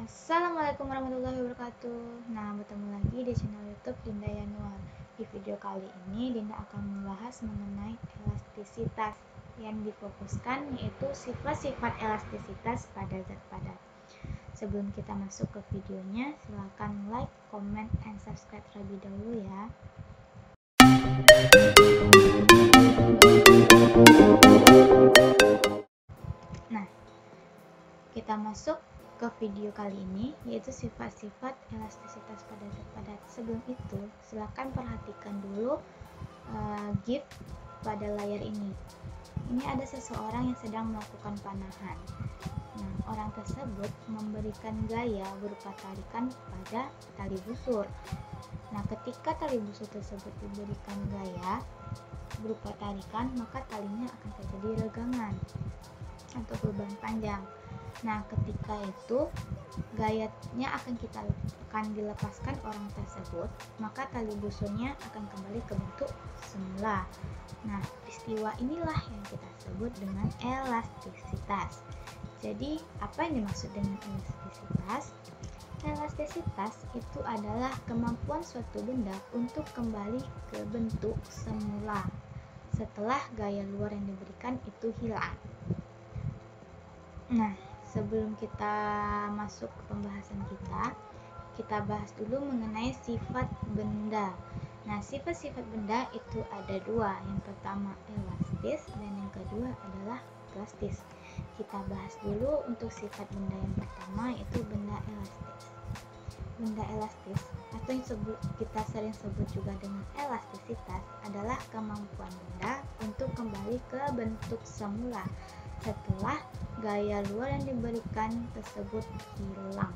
Assalamualaikum warahmatullahi wabarakatuh. Nah, bertemu lagi di channel YouTube Dinda Yanuar. Di video kali ini Dinda akan membahas mengenai elastisitas. Yang difokuskan yaitu sifat-sifat elastisitas pada zat padat. Sebelum kita masuk ke videonya, silakan like, comment, and subscribe terlebih dahulu ya. Nah, kita masuk ke video kali ini, yaitu sifat-sifat elastisitas pada zat padat. Sebelum itu, silakan perhatikan dulu GIF pada layar ini. Ini ada seseorang yang sedang melakukan panahan. Nah, orang tersebut memberikan gaya berupa tarikan pada tali busur. Nah, ketika tali busur tersebut diberikan gaya berupa tarikan, maka talinya akan terjadi regangan atau perubahan panjang. Nah, ketika itu gayanya akan dilepaskan orang tersebut, maka tali busurnya akan kembali ke bentuk semula. Nah, peristiwa inilah yang kita sebut dengan elastisitas. Jadi, apa yang dimaksud dengan elastisitas? Elastisitas itu adalah kemampuan suatu benda untuk kembali ke bentuk semula setelah gaya luar yang diberikan itu hilang. Nah, sebelum kita masuk ke pembahasan kita bahas dulu mengenai sifat benda. Nah, sifat-sifat benda itu ada dua. Yang pertama elastis dan yang kedua adalah plastis. Kita bahas dulu untuk sifat benda yang pertama, yaitu benda elastis. Benda elastis atau yang kita sering sebut juga dengan elastisitas adalah kemampuan benda untuk kembali ke bentuk semula setelah gaya luar yang diberikan tersebut hilang.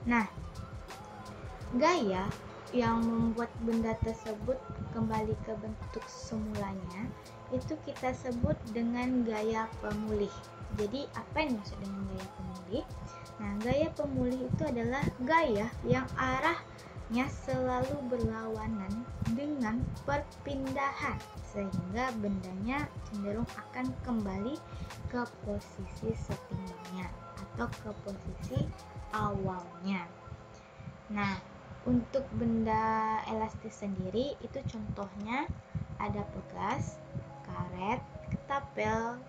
Nah, gaya yang membuat benda tersebut kembali ke bentuk semulanya itu kita sebut dengan gaya pemulih. Jadi, apa yang dimaksud dengan gaya pemulih? Nah, gaya pemulih itu adalah gaya yang arahnya selalu berlawanan dengan perpindahan, sehingga bendanya cenderung akan kembali ke posisi setimbangnya atau ke posisi awalnya. Nah, untuk benda elastis sendiri itu contohnya ada pegas, karet, ketapel,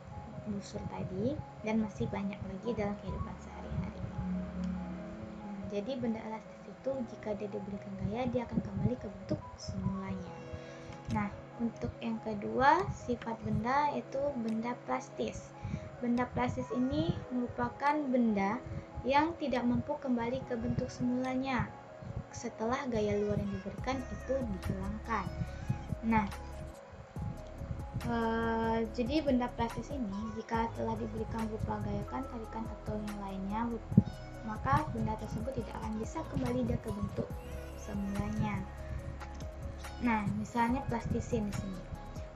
busur tadi, dan masih banyak lagi dalam kehidupan sehari-hari. Nah, jadi benda elastis itu jika dia diberikan gaya, dia akan kembali ke bentuk semulanya. Nah, untuk yang kedua sifat benda yaitu benda plastis. Benda plastis ini merupakan benda yang tidak mampu kembali ke bentuk semulanya setelah gaya luar yang diberikan itu dihilangkan. Nah, jadi benda plastis ini jika telah diberikan berupa gayakan, tarikan atau yang lainnya, maka benda tersebut tidak akan bisa kembali ke bentuk semulanya. Nah, misalnya plastisin di sini.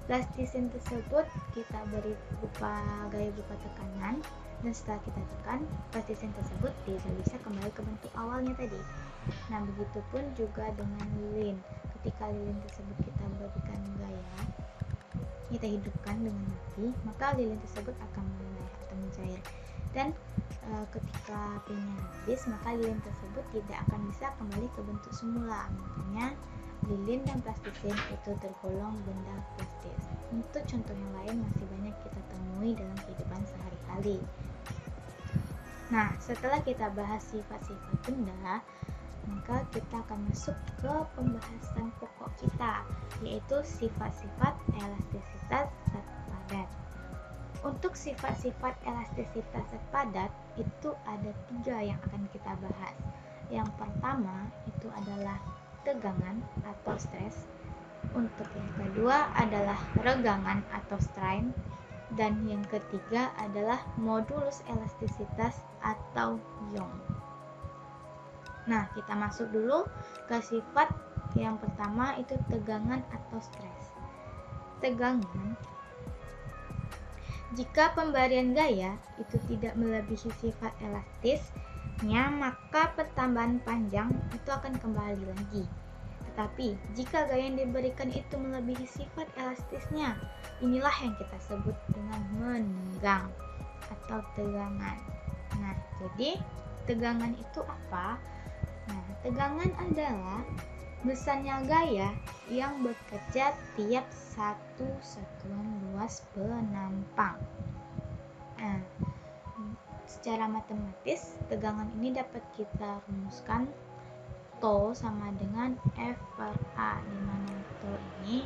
Plastisin tersebut kita beri berupa gaya berupa tekanan, dan setelah kita tekan, plastisin tersebut tidak bisa kembali ke bentuk awalnya tadi. Nah, begitupun juga dengan lilin. Ketika lilin tersebut kita berikan gaya, kita hidupkan dengan api, maka lilin tersebut akan meleleh atau mencair. Dan ketika apinya habis, maka lilin tersebut tidak akan bisa kembali ke bentuk semula. Makanya lilin dan plastisin itu tergolong benda plastis. Untuk contoh yang lain masih banyak kita temui dalam kehidupan sehari-hari. Nah, setelah kita bahas sifat-sifat benda, maka kita akan masuk ke pembahasan pokok kita, yaitu sifat-sifat elastisitas zat padat. Untuk sifat-sifat elastisitas zat padat itu ada 3 yang akan kita bahas. Yang pertama itu adalah tegangan atau stres. Untuk yang kedua adalah regangan atau strain. Dan yang ketiga adalah modulus elastisitas atau Young. Nah, kita masuk dulu ke sifat yang pertama, itu tegangan atau stres. Tegangan, jika pemberian gaya itu tidak melebihi sifat elastisnya, maka pertambahan panjang itu akan kembali lagi. Tetapi jika gaya yang diberikan itu melebihi sifat elastisnya, inilah yang kita sebut dengan menunggang atau tegangan. Nah, jadi tegangan itu apa? Nah, tegangan adalah besarnya gaya yang bekerja tiap satu satuan luas penampang. Nah, secara matematis, tegangan ini dapat kita rumuskan Tau sama dengan F per A, di mana Tau ini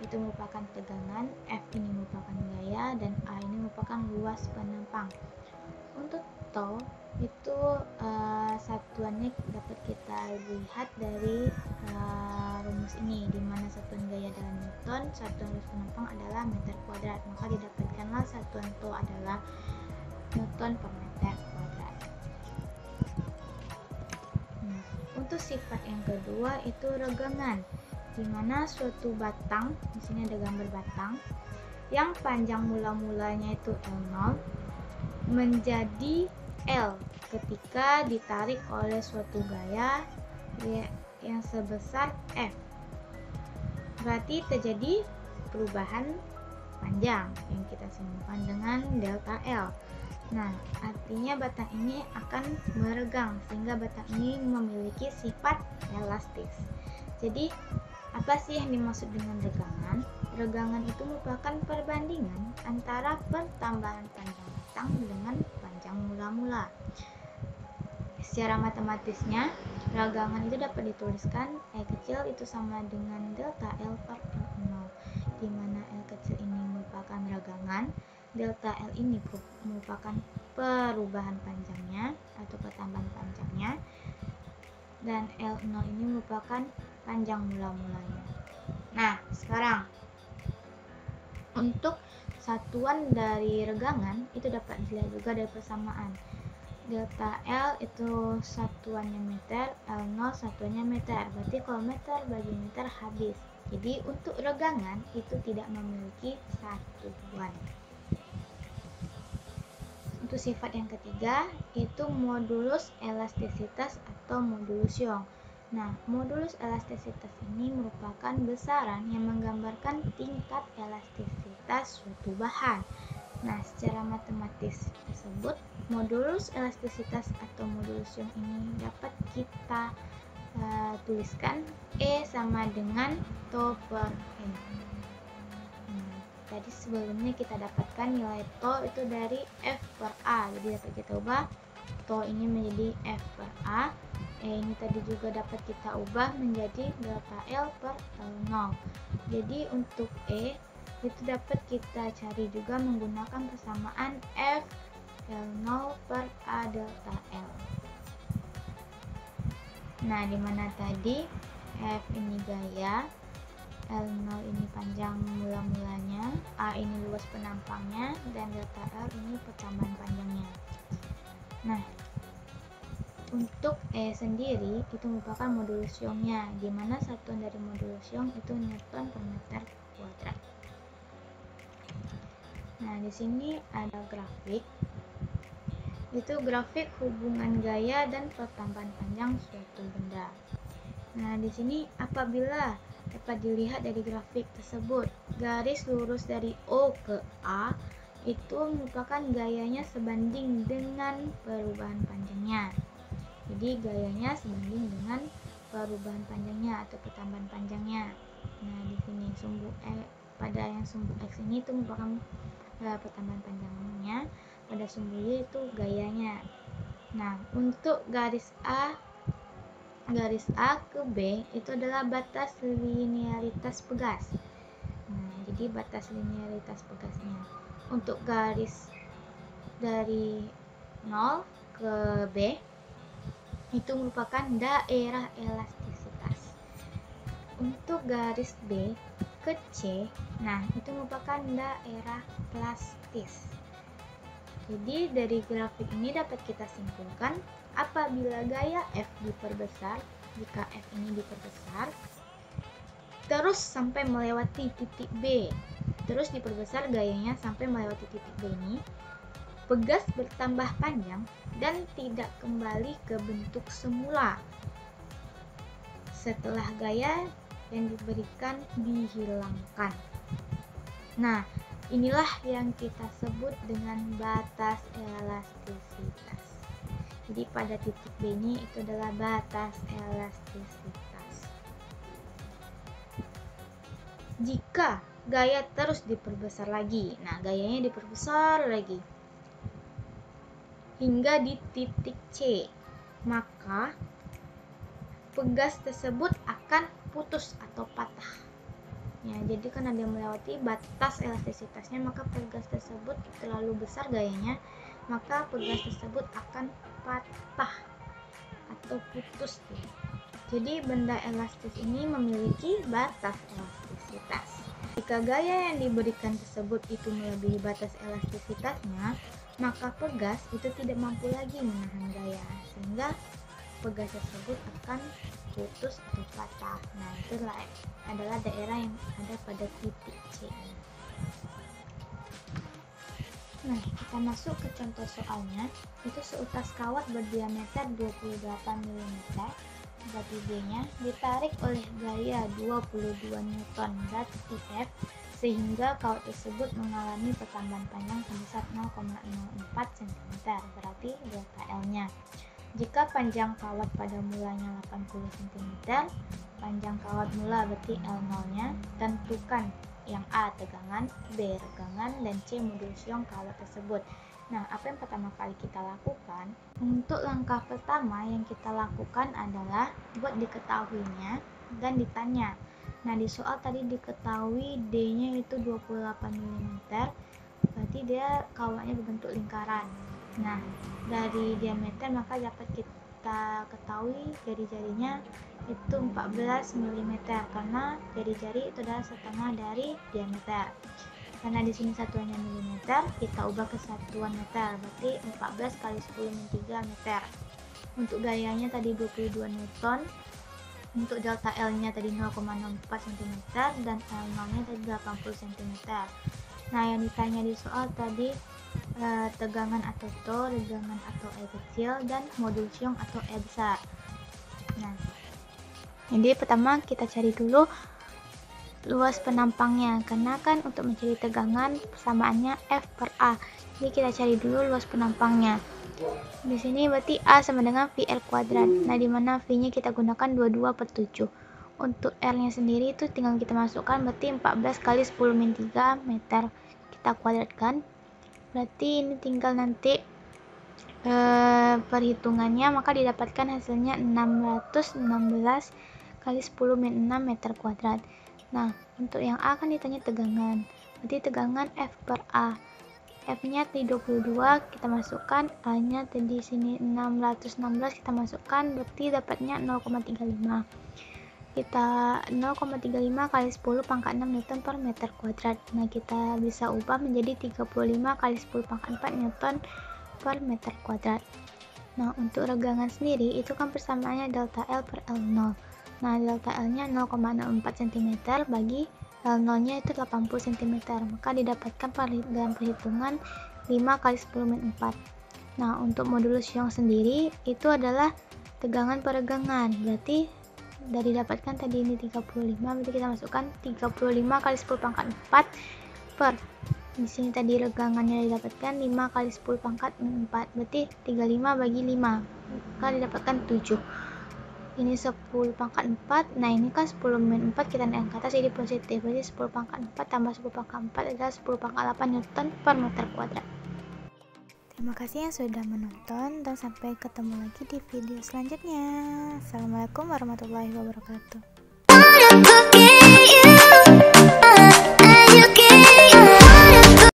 itu merupakan tegangan, F ini merupakan gaya, dan A ini merupakan luas penampang. Untuk Tau itu satuannya dapat kita lihat dari rumus ini, di mana satuan gaya adalah Newton, satuan luas penampang adalah meter kuadrat, maka didapatkanlah satuan Tau adalah Newton per meter kuadrat. Nah, untuk sifat yang kedua itu regangan, di mana suatu batang, di sini ada gambar batang, yang panjang mula-mulanya itu L0 menjadi L ketika ditarik oleh suatu gaya yang sebesar F. Berarti terjadi perubahan panjang yang kita simbolkan dengan delta L. Nah, artinya batang ini akan meregang sehingga batang ini memiliki sifat elastis. Jadi, apa sih yang dimaksud dengan regangan? Regangan itu merupakan perbandingan antara pertambahan panjang batang dengan panjang mula-mula. Secara matematisnya, regangan itu dapat dituliskan E kecil itu sama dengan delta L per L0, di mana L kecil ini merupakan regangan, delta L ini merupakan perubahan panjangnya atau pertambahan panjangnya, dan L0 ini merupakan panjang mula-mulanya. Nah, sekarang untuk satuan dari regangan itu dapat dilihat juga dari persamaan. Delta L itu satuannya meter, L0 satuannya meter. Berarti kalau meter bagi meter habis. Jadi untuk regangan itu tidak memiliki satuan. Untuk sifat yang ketiga itu modulus elastisitas atau modulus Young. Nah, modulus elastisitas ini merupakan besaran yang menggambarkan tingkat elastisitas suatu bahan. Nah, secara matematis tersebut, modulus elastisitas atau modulus Young ini dapat kita tuliskan E sama dengan Tau per N. Tadi sebelumnya kita dapatkan nilai Tau itu dari F per A, jadi dapat kita ubah Tau ini menjadi F per A. Ini tadi juga dapat kita ubah menjadi delta L per L0. Jadi untuk E itu dapat kita cari juga menggunakan persamaan F L0 per A delta L. Nah, dimana tadi F ini gaya, L0 ini panjang mula-mulanya, A ini luas penampangnya, dan delta L ini pertambahan panjangnya. Nah, untuk E sendiri itu merupakan modulus Young-nya, di mana satuan dari modulus Young itu Newton per meter kuadrat. Nah, di sini ada grafik. Itu grafik hubungan gaya dan pertambahan panjang suatu benda. Nah, di sini apabila dapat dilihat dari grafik tersebut, garis lurus dari O ke A itu merupakan gayanya sebanding dengan perubahan panjangnya. Jadi gayanya sebanding dengan perubahan panjangnya atau pertambahan panjangnya. Nah, di sini sumbu pada yang sumbu X ini itu merupakan pertambahan panjangnya, pada sumbu Y itu gayanya. Nah, untuk garis A ke B itu adalah batas linearitas pegas. Nah, jadi batas linearitas pegasnya. Untuk garis dari 0 ke B itu merupakan daerah elastisitas. Untuk garis B ke C, nah itu merupakan daerah plastis. Jadi dari grafik ini dapat kita simpulkan apabila gaya F diperbesar, jika F ini diperbesar terus sampai melewati titik B, terus diperbesar gayanya sampai melewati titik B ini, pegas bertambah panjang dan tidak kembali ke bentuk semula setelah gaya yang diberikan dihilangkan. Nah, inilah yang kita sebut dengan batas elastisitas. Jadi pada titik B ini itu adalah batas elastisitas. Jika gaya terus diperbesar lagi, nah gayanya diperbesar lagi hingga di titik C, maka pegas tersebut akan putus atau patah. Ya, jadi karena dia melewati batas elastisitasnya, maka pegas tersebut terlalu besar gayanya, maka pegas tersebut akan patah atau putus. Jadi benda elastis ini memiliki batas elastisitas. Jika gaya yang diberikan tersebut itu melebihi batas elastisitasnya, maka pegas itu tidak mampu lagi menahan gaya, sehingga pegas tersebut akan putus atau patah. Nah, itu adalah daerah yang ada pada titik C. Nah, kita masuk ke contoh soalnya. Itu seutas kawat berdiameter 28 mm, berarti B-nya ditarik oleh gaya 22 Newton berat IF, sehingga kawat tersebut mengalami pertambahan panjang sebesar 0,04 cm, berarti delta L-nya. Jika panjang kawat pada mulanya 80 cm, panjang kawat mula berarti L0-nya, tentukan yang A tegangan, B regangan, dan C modul siung kawat tersebut. Nah, apa yang pertama kali kita lakukan? Untuk langkah pertama yang kita lakukan adalah buat diketahuinya dan ditanya. Nah, di soal tadi diketahui D-nya itu 28 mm, berarti dia kawatnya berbentuk lingkaran. Nah, dari diameter maka dapat kita ketahui jari-jarinya itu 14 mm, karena jari-jari itu adalah setengah dari diameter. Karena di sini satuannya milimeter, kita ubah ke satuan meter, berarti 14 kali 10 min 3 meter. Untuk gayanya tadi 22 Newton, untuk delta L-nya tadi 0,04 cm, dan L0-nya tadi 80 cm. Nah, yang ditanya di soal tadi tegangan atau to, regangan atau E kecil, dan modul siung atau E besar. Nah, jadi pertama kita cari dulu luas penampangnya, karena kan untuk mencari tegangan persamaannya F per A. Jadi kita cari dulu luas penampangnya. Di sini berarti A sama dengan VL kuadrat. Nah, di mana V-nya kita gunakan 22 per 7. Untuk R-nya sendiri itu tinggal kita masukkan, berarti 14 kali 10 min 3 meter. Kita kuadratkan. Berarti ini tinggal nanti perhitungannya, maka didapatkan hasilnya 616 kali 10 min 6 meter kuadrat. Nah, untuk yang A kan ditanya tegangan, berarti tegangan F per A. F-nya tadi 22, kita masukkan, A-nya tadi sini 616, kita masukkan, berarti dapatnya 0,35. Kita 0,35 kali 10 pangkat 6 Newton per meter kuadrat. Nah, kita bisa ubah menjadi 35 kali 10 pangkat 4 Newton per meter kuadrat. Nah, untuk regangan sendiri itu kan persamaannya delta L per L0. Nah, delta L-nya 0,04 cm bagi L0-nya itu 80 cm. Maka didapatkan dalam perhitungan 5 kali 10 min 4. Nah, untuk modulus siung sendiri itu adalah tegangan per regangan. Berarti dari dapatkan tadi ini 35, berarti kita masukkan 35 kali 10 pangkat 4 per, di sini tadi regangannya didapatkan 5 kali 10 pangkat 4, berarti 35 bagi 5, maka didapatkan 7. Ini 10 pangkat 4, nah ini kan 10 min 4 kita naik ke atas jadi positif, berarti 10 pangkat 4 tambah 10 pangkat 4 adalah 10 pangkat 8 Newton per meter kuadrat. Terima kasih yang sudah menonton, dan sampai ketemu lagi di video selanjutnya. Assalamualaikum warahmatullahi wabarakatuh.